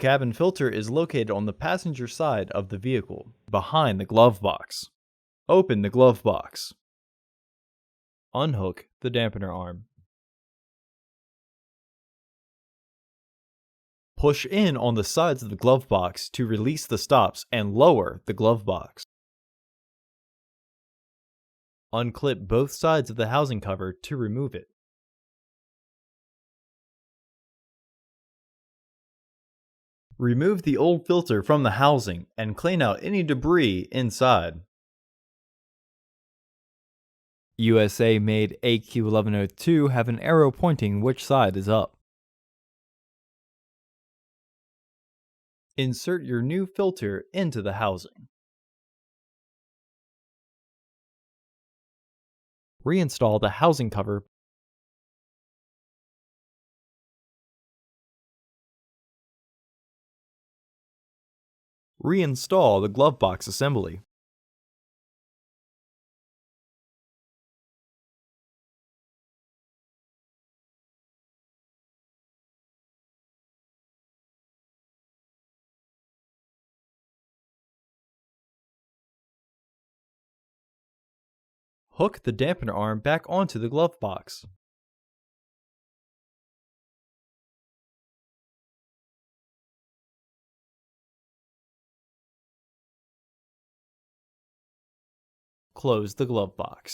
Cabin filter is located on the passenger side of the vehicle, behind the glove box. Open the glove box. Unhook the dampener arm. Push in on the sides of the glove box to release the stops and lower the glove box. Unclip both sides of the housing cover to remove it. Remove the old filter from the housing and clean out any debris inside. USA-made AQ1102 have an arrow pointing which side is up. Insert your new filter into the housing. Reinstall the housing cover. Reinstall the glove box assembly. Hook the dampener arm back onto the glove box. Close the glove box.